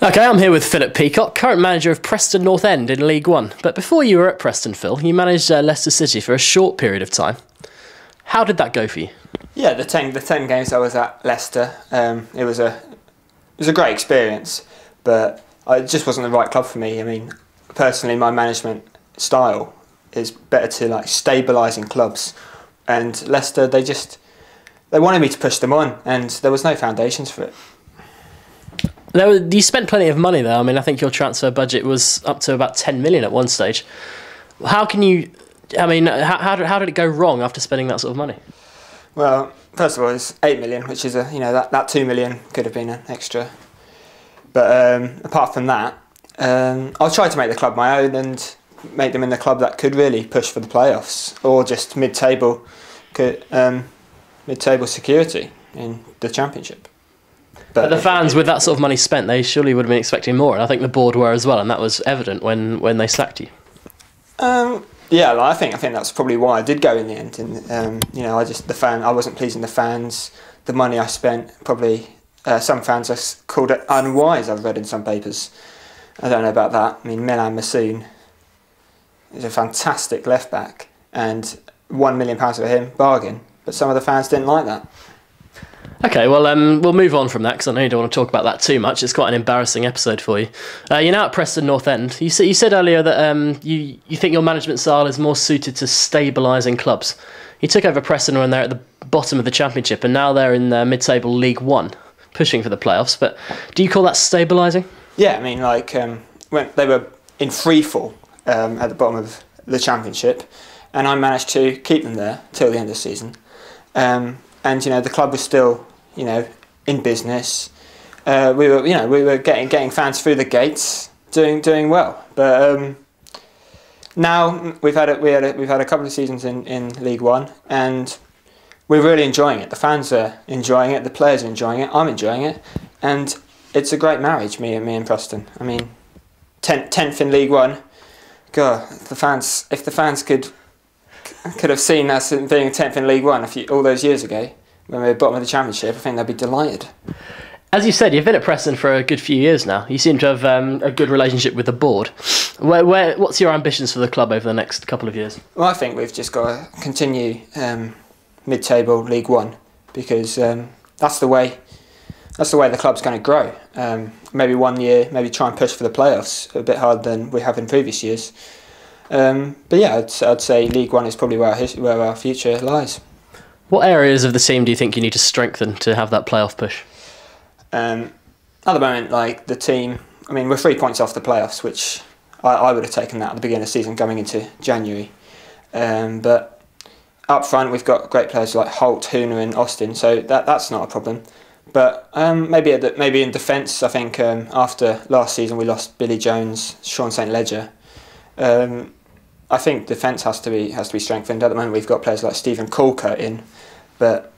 Okay, I'm here with Phil Peacock, current manager of Preston North End in League One. But before you were at Preston, Phil, you managed Leicester City for a short period of time. How did that go for you? Yeah, the 10 games I was at Leicester, it was a great experience, but it just wasn't the right club for me. I mean, personally, my management style is better to stabilising clubs, and Leicester they wanted me to push them on, and there was no foundations for it. You spent plenty of money there. I mean, I think your transfer budget was up to about 10 million at one stage. How did it go wrong after spending that sort of money? Well, first of all, it's 8 million, which is that 2 million could have been an extra. But apart from that, I tried to make the club my own and make them in the club that could really push for the playoffs or just mid-table security in the Championship. But the fans, with that sort of money spent, they surely would have been expecting more, and I think the board were as well, and that was evident when they sacked you. Yeah, I think that's probably why I did go in the end. And I wasn't pleasing the fans. The money I spent, probably some fans have called it unwise. I've read in some papers. I don't know about that. I mean, Milan Masoon is a fantastic left back, and £1 million for him, bargain. But some of the fans didn't like that. Okay, well, we'll move on from that because I know you don't want to talk about that too much. It's quite an embarrassing episode for you. You're now at Preston North End. You said earlier that you think your management style is more suited to stabilising clubs. You took over Preston when they're at the bottom of the Championship, and now they're in mid-table League One, pushing for the playoffs. But do you call that stabilising? Yeah, I mean, when they were in free fall at the bottom of the Championship, and I managed to keep them there till the end of the season. And the club was still, in business. We were getting fans through the gates, doing well. But now we've had a couple of seasons in League One, and we're really enjoying it. The fans are enjoying it, the players are enjoying it, I'm enjoying it, and it's a great marriage. Me and Preston. I mean, 10th in League One. God, if the fans could have seen us being 10th in League One all those years ago, when we were bottom of the Championship, I think they'd be delighted. As you said, you've been at Preston for a good few years now. You seem to have a good relationship with the board. What's your ambitions for the club over the next couple of years? Well, I think we've just got to continue mid-table League One, because that's the way the club's going to grow. Maybe one year, maybe try and push for the playoffs a bit harder than we have in previous years. But yeah, I'd say League One is probably where our future lies. What areas of the team do you think you need to strengthen to have that playoff push? At the moment, the team, I mean, we're 3 points off the playoffs, which I would have taken that at the beginning of the season going into January. But up front, we've got great players like Holt, Hooner and Austin, so that's not a problem. But maybe in defence, I think after last season we lost Billy Jones, Sean St Ledger. I think defence has to be strengthened. At the moment, we've got players like Stephen Calker in, but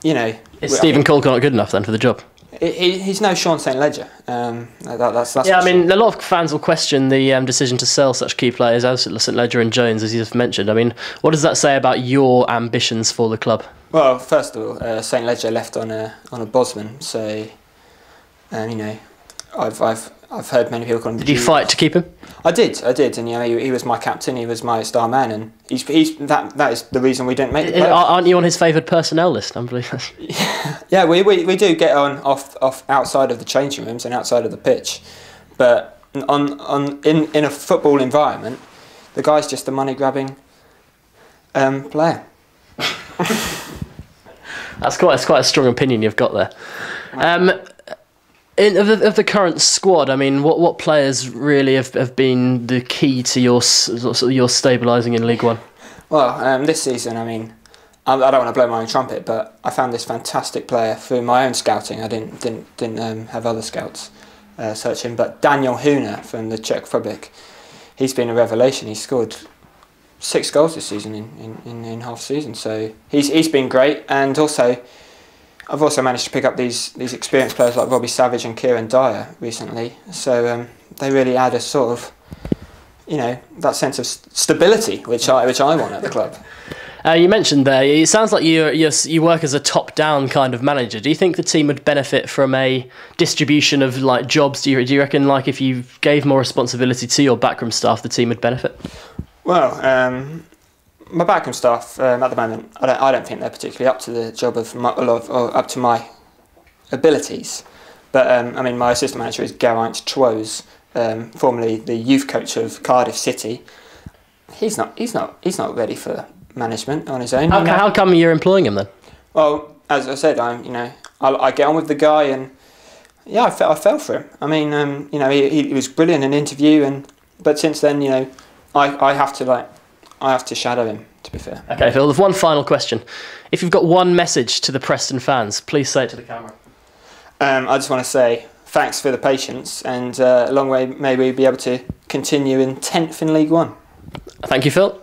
is Stephen Calker not good enough then for the job? He's no Sean St Ledger. That's yeah, I mean, a lot of fans will question the decision to sell such key players as St Ledger and Jones, as you've mentioned. I mean, what does that say about your ambitions for the club? Well, first of all, St Ledger left on a Bosman, so I've heard many people call him. Did you fight to keep him? I did, and he was my captain. He was my star man, and that is the reason we didn't make the playoffs. Aren't you on his favoured personnel list? Unbelievable. Yeah, we do get on off outside of the changing rooms and outside of the pitch, but in a football environment, the guy's just a money grabbing player. That's quite a strong opinion you've got there. Of the current squad, I mean, what players really have been the key to your stabilising in League One? Well, this season, I mean, I don't want to blow my own trumpet, but I found this fantastic player through my own scouting. I didn't have other scouts searching, but Daniel Hooner from the Czech Republic, he's been a revelation. He's scored 6 goals this season in half season, so he's been great, and also I've also managed to pick up these experienced players like Robbie Savage and Kieran Dyer recently. So they really add a sort of, that sense of stability which I want at the club. You mentioned there, it sounds like you work as a top-down kind of manager. Do you think the team would benefit from a distribution of like jobs? Do you reckon like if you gave more responsibility to your backroom staff, the team would benefit? Well, my backroom staff at the moment, I don't think they're particularly up to the job of or up to my abilities. But I mean, my assistant manager is Geraint Troes, formerly the youth coach of Cardiff City. He's not ready for management on his own. How come you're employing him then? Well, as I said, I get on with the guy, and yeah, I fell for him. I mean, he was brilliant in an interview, but since then, I have to shadow him, to be fair. Okay, Phil, there's one final question. If you've got one message to the Preston fans, please say it to the camera. I just want to say thanks for the patience, and a long way may we be able to continue in 10th in League One. Thank you, Phil.